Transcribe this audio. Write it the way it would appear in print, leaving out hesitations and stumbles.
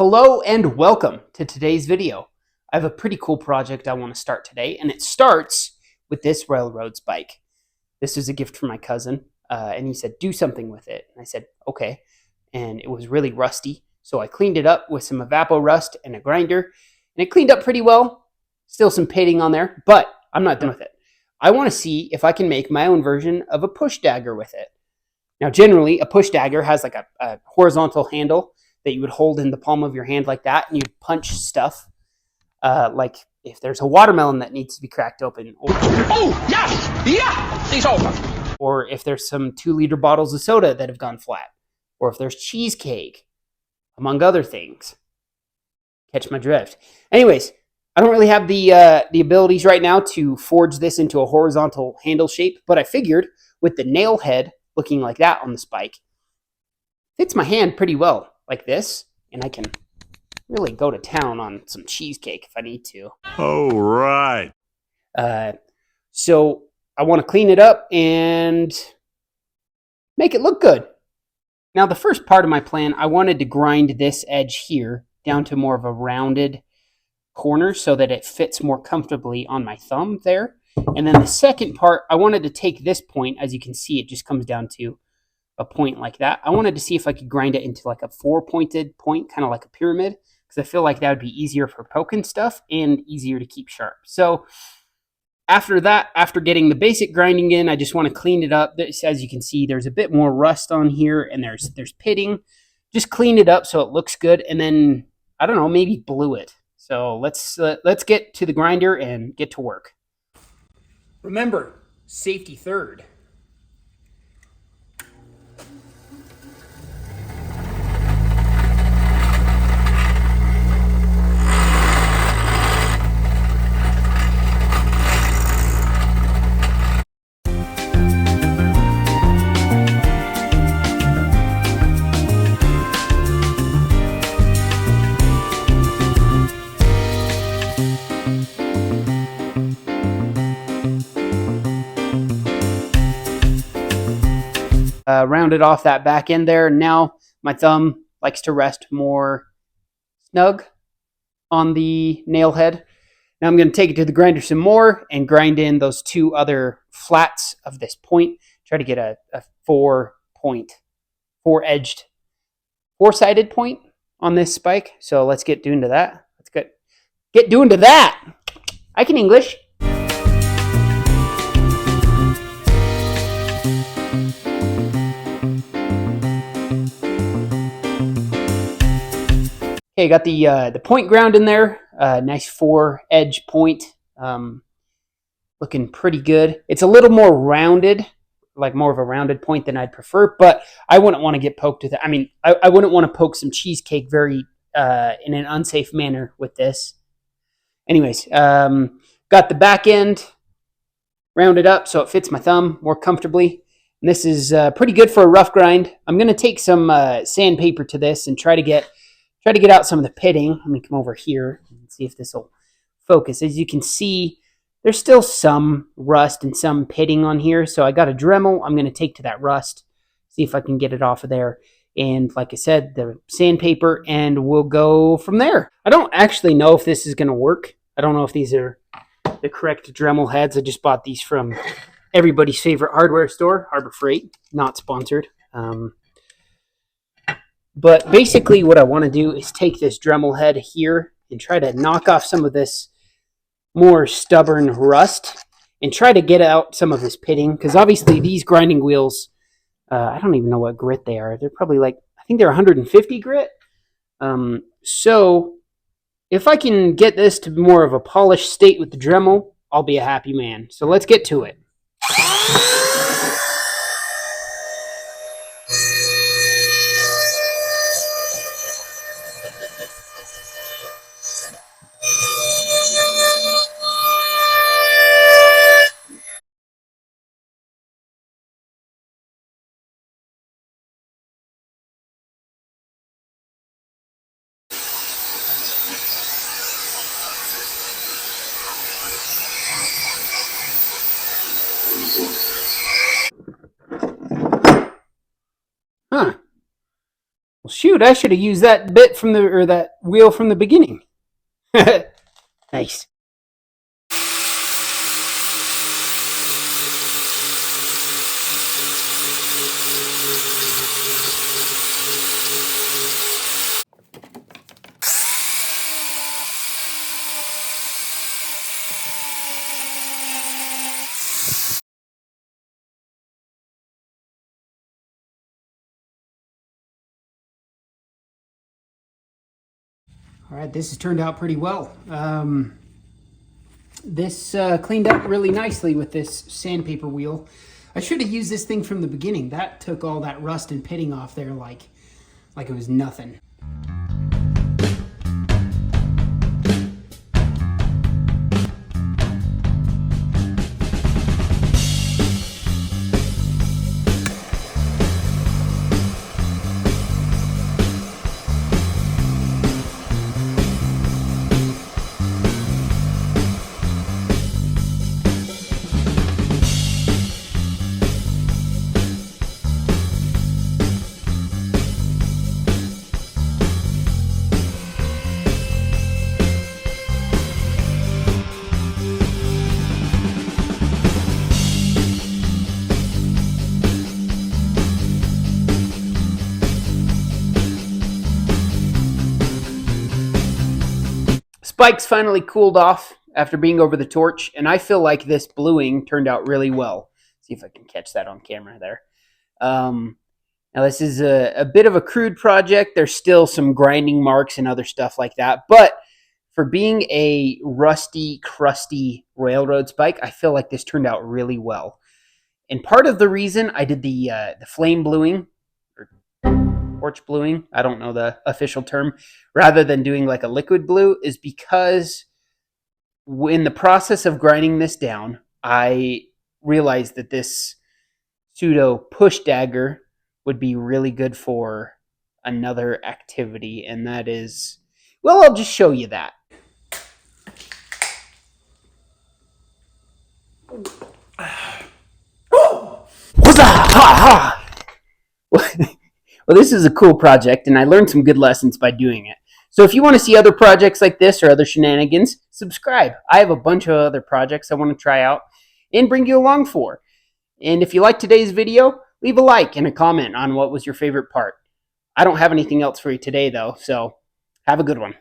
Hello and welcome to today's video. I have a pretty cool project I want to start today, and it starts with this railroad spike. This is a gift from my cousin, and he said, do something with it. And I said, okay. And it was really rusty, so I cleaned it up with some Evapor Rust and a grinder, and it cleaned up pretty well. Still some pitting on there, but I'm not done with it. I want to see if I can make my own version of a push dagger with it. Now, generally, a push dagger has like a horizontal handle that you would hold in the palm of your hand like that, and you'd punch stuff, like if there's a watermelon that needs to be cracked open. Oh, yes! Yeah! It's over. Or if there's some 2-liter bottles of soda that have gone flat. Or if there's cheesecake, among other things. Catch my drift. Anyways, I don't really have the abilities right now to forge this into a horizontal handle shape, but I figured with the nail head looking like that on the spike, fits my hand pretty well. Like this, and I can really go to town on some cheesecake if I need to. Oh, right. So I want to clean it up and make it look good. Now, the first part of my plan, I wanted to grind this edge here down to more of a rounded corner so that it fits more comfortably on my thumb there. And then the second part, I wanted to take this point. As you can see, it just comes down to a point like that. I wanted to see if I could grind it into like a 4-pointed point, kind of like a pyramid, because I feel like that would be easier for poking stuff and easier to keep sharp. So after that, after getting the basic grinding in, I just want to clean it up. As you can see, there's a bit more rust on here, and there's pitting. Just clean it up so it looks good, and then I don't know, maybe blue it. So let's get to the grinder and get to work. Remember, safety third. Rounded off that back end there. Now my thumb likes to rest more snug on the nail head. Now I'm going to take it to the grinder some more and grind in those two other flats of this point. Try to get a 4-edged, 4-sided point on this spike. So let's get doing to that. Let's get doing to that. I can English. Okay, got the point ground in there. Nice 4-edge point. Looking pretty good. It's a little more rounded, like more of a rounded point than I'd prefer, but I wouldn't want to get poked with it. I mean, I wouldn't want to poke some cheesecake very in an unsafe manner with this. Anyways, got the back end rounded up so it fits my thumb more comfortably. And this is pretty good for a rough grind. I'm going to take some sandpaper to this and try to get out some of the pitting. Let me come over here and see if this will focus. As you can see, there's still some rust and some pitting on here. So I got a Dremel. I'm going to take to that rust, see if I can get it off of there. And like I said, the sandpaper, and we'll go from there. I don't actually know if this is going to work. I don't know if these are the correct Dremel heads. I just bought these from everybody's favorite hardware store, Harbor Freight, not sponsored. But basically what I want to do is take this Dremel head here and try to knock off some of this more stubborn rust and try to get out some of this pitting, because obviously these grinding wheels, I don't even know what grit they are. They're probably like, I think they're 150 grit. So if I can get this to more of a polished state with the Dremel, I'll be a happy man. So let's get to it. Shoot, I should have used that bit from the or that wheel from the beginning. Nice. All right, this has turned out pretty well. This cleaned up really nicely with this sandpaper wheel. I should have used this thing from the beginning. That took all that rust and pitting off there like it was nothing. Spike's finally cooled off after being over the torch, and I feel like this bluing turned out really well. See if I can catch that on camera there. Now, this is a bit of a crude project. There's still some grinding marks and other stuff like that, but for being a rusty, crusty railroad spike, I feel like this turned out really well. And part of the reason I did the flame bluing, or torch bluing, I don't know the official term, rather than doing like a liquid blue, is because in the process of grinding this down, I realized that this pseudo push dagger would be really good for another activity, and that is, well, I'll just show you that. Well, this is a cool project, and I learned some good lessons by doing it. So if you want to see other projects like this or other shenanigans, subscribe. I have a bunch of other projects I want to try out and bring you along for. And if you liked today's video, leave a like and a comment on what was your favorite part. I don't have anything else for you today, though, so have a good one.